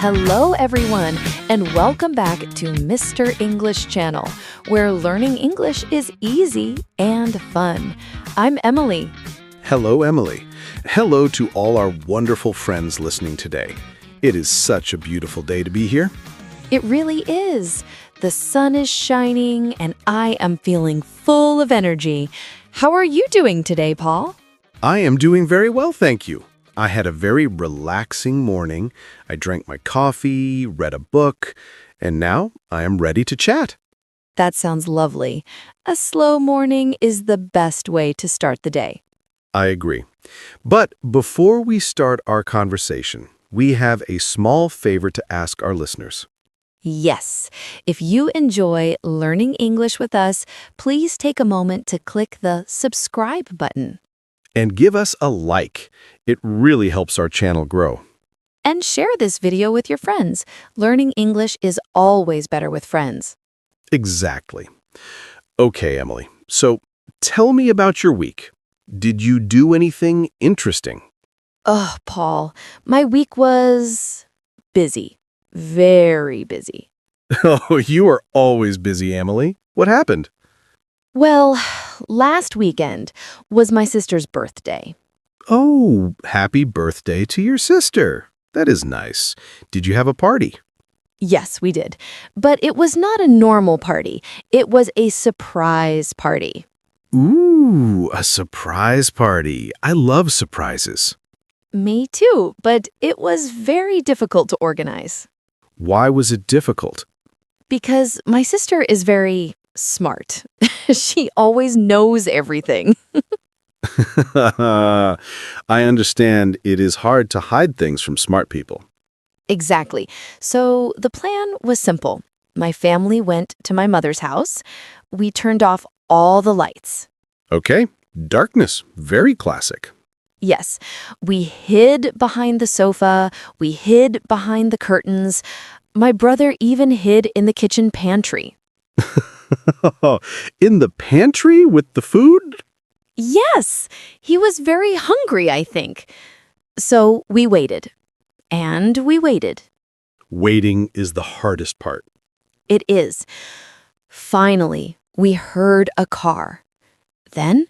Hello, everyone, and welcome back to Mr. English Channel, where learning English is easy and fun. I'm Emily. Hello, Emily. Hello to all our wonderful friends listening today. It is such a beautiful day to be here. It really is. The sun is shining, and I am feeling full of energy. How are you doing today, Paul? I am doing very well, thank you. I had a very relaxing morning. I drank my coffee, read a book, and now I am ready to chat. That sounds lovely. A slow morning is the best way to start the day. I agree. But before we start our conversation, we have a small favor to ask our listeners. Yes, if you enjoy learning English with us, please take a moment to click the subscribe button. And give us a like. It really helps our channel grow. And share this video with your friends. Learning English is always better with friends. Exactly. Okay, Emily. So tell me about your week. Did you do anything interesting? Oh, Paul, my week was busy. Very busy. Oh, you are always busy, Emily. What happened? Well, last weekend was my sister's birthday. Oh, happy birthday to your sister. That is nice. Did you have a party? Yes, we did. But it was not a normal party. It was a surprise party. Ooh, a surprise party. I love surprises. Me too, but it was very difficult to organize. Why was it difficult? Because my sister is very smart. She always knows everything. I understand it is hard to hide things from smart people. Exactly. So the plan was simple. My family went to my mother's house. We turned off all the lights. Okay, darkness, very classic. Yes, we hid behind the sofa. We hid behind the curtains. My brother even hid in the kitchen pantry. In the pantry with the food? Yes, he was very hungry, I think. So we waited. And we waited. Waiting is the hardest part. It is. Finally, we heard a car. Then,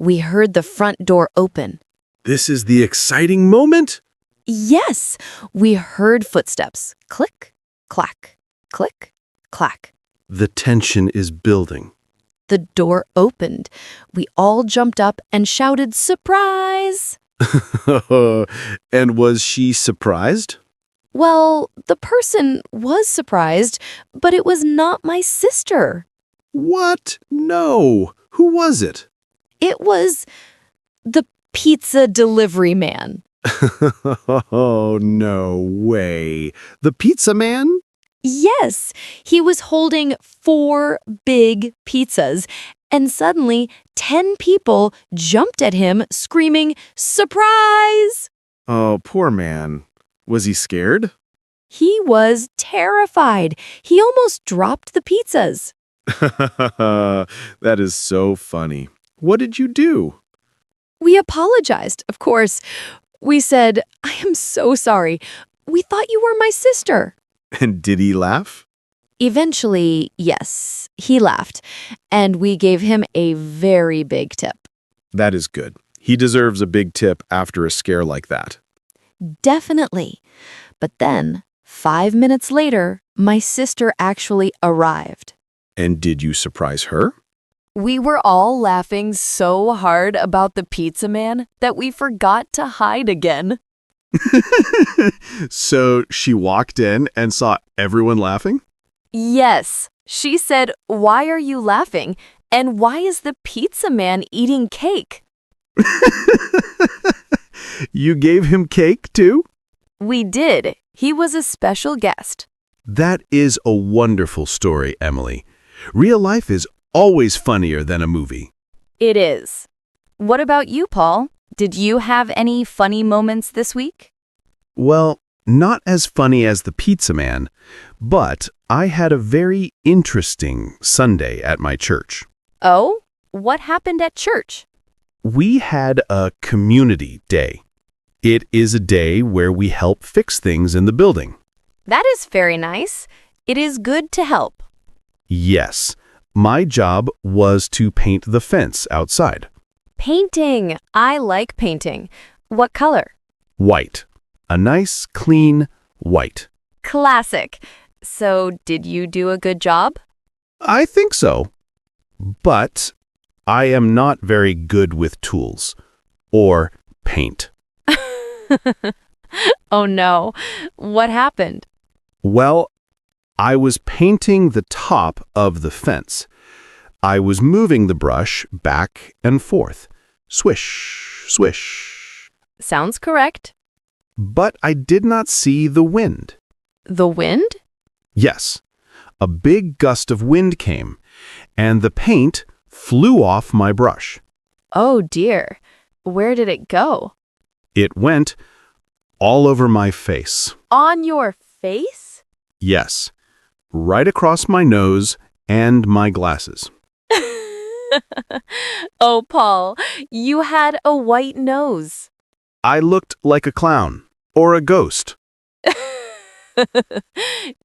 we heard the front door open. This is the exciting moment? Yes, we heard footsteps. Click, clack, click, clack. The tension is building. The door opened. We all jumped up and shouted, "Surprise!" And was she surprised? Well, the person was surprised, but it was not my sister. What? No. Who was it? It was the pizza delivery man. Oh, no way. The pizza man? Yes, he was holding 4 big pizzas, and suddenly 10 people jumped at him, screaming, "Surprise!" Oh, poor man. Was he scared? He was terrified. He almost dropped the pizzas. That is so funny. What did you do? We apologized, of course. We said, "I am so sorry. We thought you were my sister." And did he laugh? Eventually, yes, he laughed, and we gave him a very big tip. That is good. He deserves a big tip after a scare like that. Definitely. But then, 5 minutes later, my sister actually arrived. And did you surprise her? We were all laughing so hard about the pizza man that we forgot to hide again. So she walked in and saw everyone laughing? Yes, she said, "Why are you laughing? And why is the pizza man eating cake?" You gave him cake too? We did. He was a special guest. That is a wonderful story, Emily. Real life is always funnier than a movie. It is. What about you, Paul? Did you have any funny moments this week? Well, not as funny as the pizza man, but I had a very interesting Sunday at my church. Oh, what happened at church? We had a community day. It is a day where we help fix things in the building. That is very nice. It is good to help. Yes, my job was to paint the fence outside. Painting. I like painting. What color? White. A nice, clean white. Classic. So, did you do a good job? I think so. But I am not very good with tools or paint. Oh no. What happened? Well, I was painting the top of the fence. I was moving the brush back and forth. Swish, swish. Sounds correct. But I did not see the wind. The wind? Yes, a big gust of wind came, and the paint flew off my brush. Oh dear. Where did it go? It went all over my face. On your face? Yes, right across my nose and my glasses. Oh, Paul, you had a white nose. I looked like a clown or a ghost.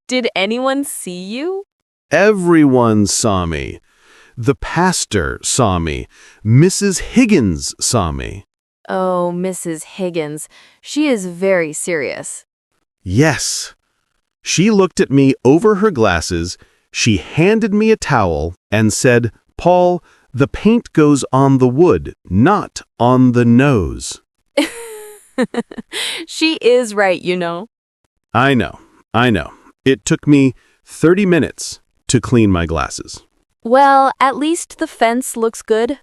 Did anyone see you? Everyone saw me. The pastor saw me. Mrs. Higgins saw me. Oh, Mrs. Higgins. She is very serious. Yes. She looked at me over her glasses. She handed me a towel and said, "Paul, the paint goes on the wood, not on the nose." She is right, you know. I know. It took me 30 minutes to clean my glasses. Well, at least the fence looks good.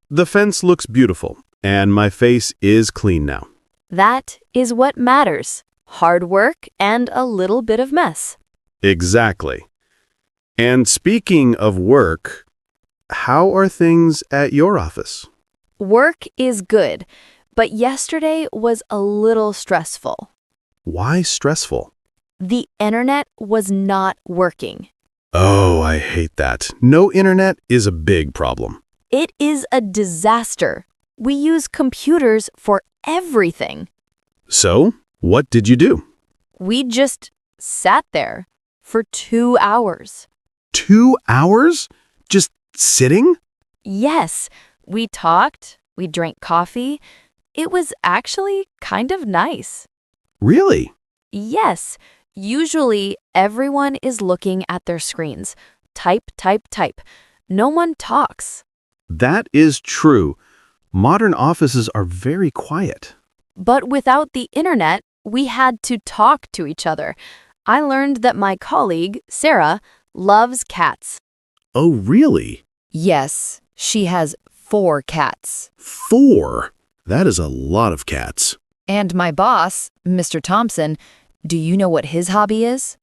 The fence looks beautiful, and my face is clean now. That is what matters. Hard work and a little bit of mess. Exactly. And speaking of work, how are things at your office? Work is good, but yesterday was a little stressful. Why stressful? The internet was not working. Oh, I hate that. No internet is a big problem. It is a disaster. We use computers for everything. So, what did you do? We just sat there for 2 hours. 2 hours? Just sitting? Yes, we talked, we drank coffee. It was actually kind of nice. Really? Yes, usually everyone is looking at their screens. Type, type, type. No one talks. That is true. Modern offices are very quiet. But without the internet, we had to talk to each other. I learned that my colleague, Sarah, loves cats. Oh, really? Yes, she has 4 cats. 4? That is a lot of cats. And my boss, Mr. Thompson, do you know what his hobby is?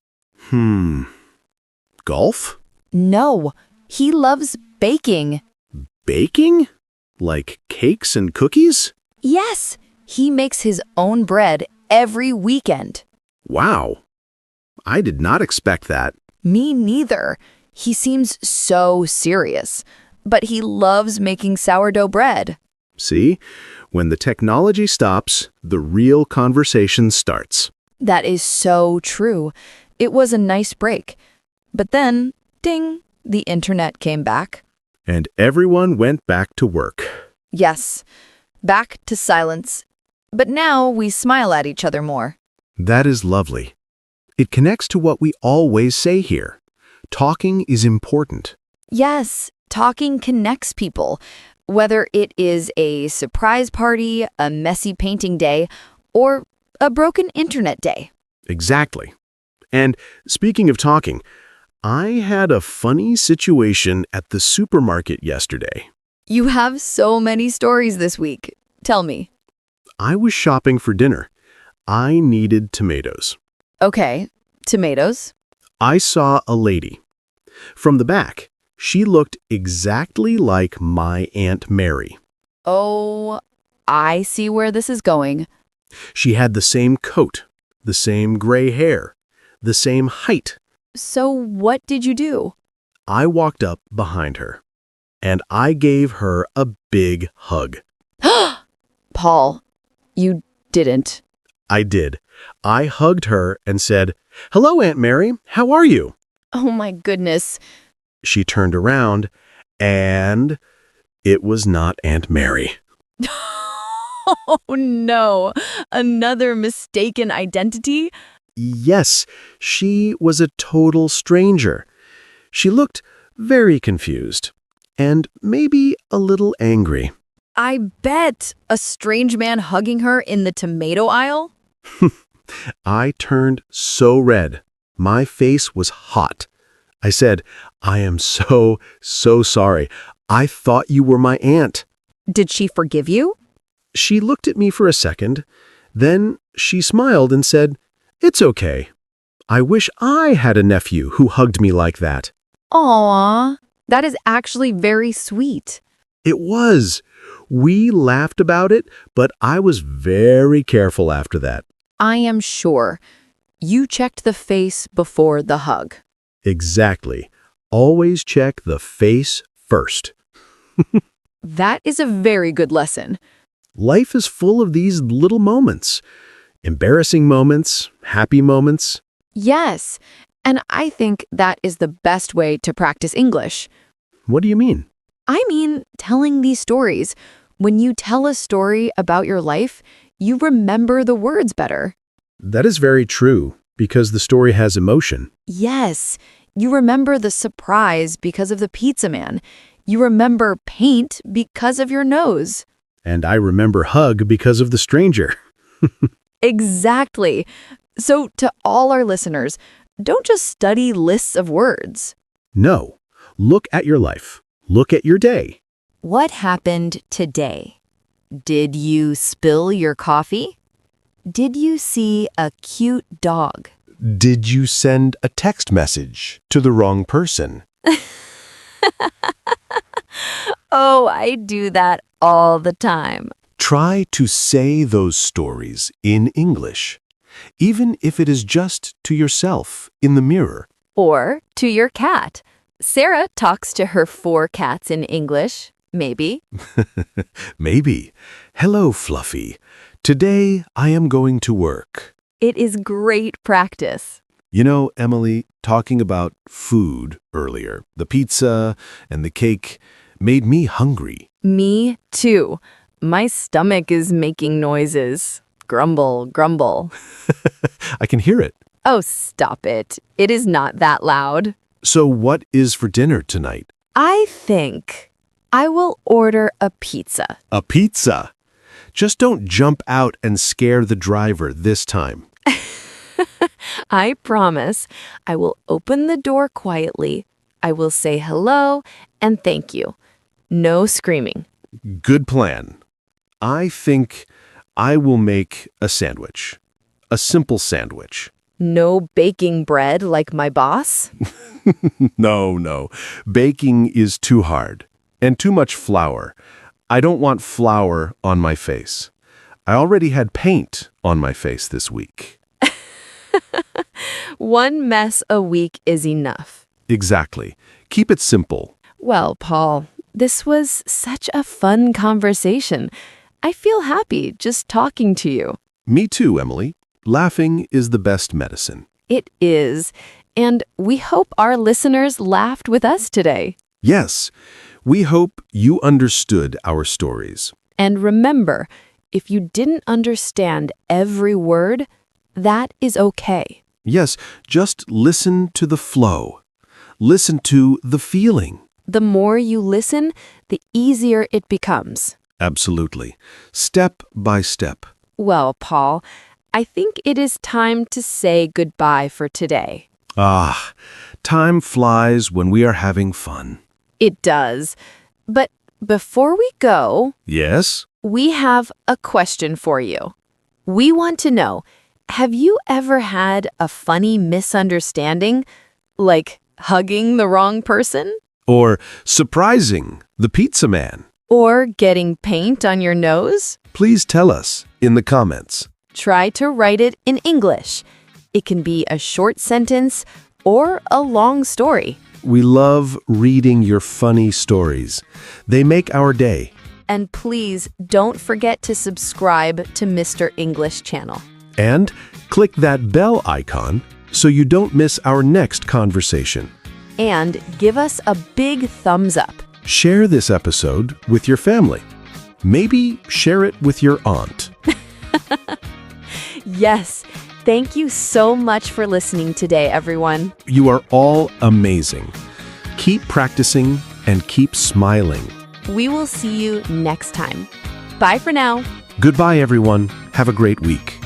Golf? No, he loves baking. Baking? Like cakes and cookies? Yes, he makes his own bread every weekend. Wow. I did not expect that. Me neither. He seems so serious, but he loves making sourdough bread. See? When the technology stops, the real conversation starts. That is so true. It was a nice break. But then, ding, the internet came back. And everyone went back to work. Yes, back to silence. But now we smile at each other more. That is lovely. It connects to what we always say here. Talking is important. Yes, talking connects people. Whether it is a surprise party, a messy painting day, or a broken internet day. Exactly. And speaking of talking, I had a funny situation at the supermarket yesterday. You have so many stories this week. Tell me. I was shopping for dinner. I needed tomatoes. Okay, tomatoes. I saw a lady. From the back, she looked exactly like my Aunt Mary. Oh, I see where this is going. She had the same coat, the same gray hair, the same height. So what did you do? I walked up behind her, and I gave her a big hug. Paul, you didn't. I did. I hugged her and said, "Hello, Aunt Mary. How are you?" Oh my goodness. She turned around, and it was not Aunt Mary. Oh no. Another mistaken identity? Yes, she was a total stranger. She looked very confused and maybe a little angry. I bet. A strange man hugging her in the tomato aisle? I turned so red. My face was hot. I said, "I am so sorry. I thought you were my aunt." Did she forgive you? She looked at me for a second. Then she smiled and said, "It's okay. I wish I had a nephew who hugged me like that." Aw, that is actually very sweet. It was. We laughed about it, but I was very careful after that. I am sure. You checked the face before the hug. Exactly. Always check the face first. That is a very good lesson. Life is full of these little moments. Embarrassing moments, happy moments. Yes, and I think that is the best way to practice English. What do you mean? I mean, telling these stories. When you tell a story about your life, you remember the words better. That is very true, because the story has emotion. Yes, you remember the surprise because of the pizza man. You remember paint because of your nose. And I remember hug because of the stranger. Exactly. So to all our listeners, don't just study lists of words. No. Look at your life. Look at your day. What happened today? Did you spill your coffee? Did you see a cute dog? Did you send a text message to the wrong person? Oh, I do that all the time. Try to say those stories in English, even if it is just to yourself in the mirror. Or to your cat. Sarah talks to her 4 cats in English, maybe. Maybe. "Hello, Fluffy. Today I am going to work." It is great practice. You know, Emily, talking about food earlier, the pizza and the cake made me hungry. Me too. My stomach is making noises. Grumble, grumble. I can hear it. Oh, stop it. It is not that loud. So what is for dinner tonight? I think I will order a pizza. A pizza. Just don't jump out and scare the driver this time. I promise I will open the door quietly. I will say hello and thank you. No screaming. Good plan. I think I will make a sandwich. A simple sandwich. No baking bread like my boss? No. Baking is too hard. And too much flour. I don't want flour on my face. I already had paint on my face this week. One mess a week is enough. Exactly. Keep it simple. Well, Paul, this was such a fun conversation. I feel happy just talking to you. Me too, Emily. Laughing is the best medicine. It is. And we hope our listeners laughed with us today. Yes, we hope you understood our stories. And remember, if you didn't understand every word, that is okay. Yes, just listen to the flow. Listen to the feeling. The more you listen, the easier it becomes. Absolutely. Step by step. Well, Paul, I think it is time to say goodbye for today. Ah, time flies when we are having fun. It does. But before we go, Yes? we have a question for you. We want to know, have you ever had a funny misunderstanding? Like hugging the wrong person? Or surprising the pizza man? Or getting paint on your nose? Please tell us in the comments. Try to write it in English. It can be a short sentence or a long story. We love reading your funny stories. They make our day. And please don't forget to subscribe to Mr. English channel. And click that bell icon so you don't miss our next conversation. And give us a big thumbs up. Share this episode with your family. Maybe share it with your aunt. Yes, thank you so much for listening today, everyone. You are all amazing. Keep practicing and keep smiling. We will see you next time. Bye for now. Goodbye, everyone. Have a great week.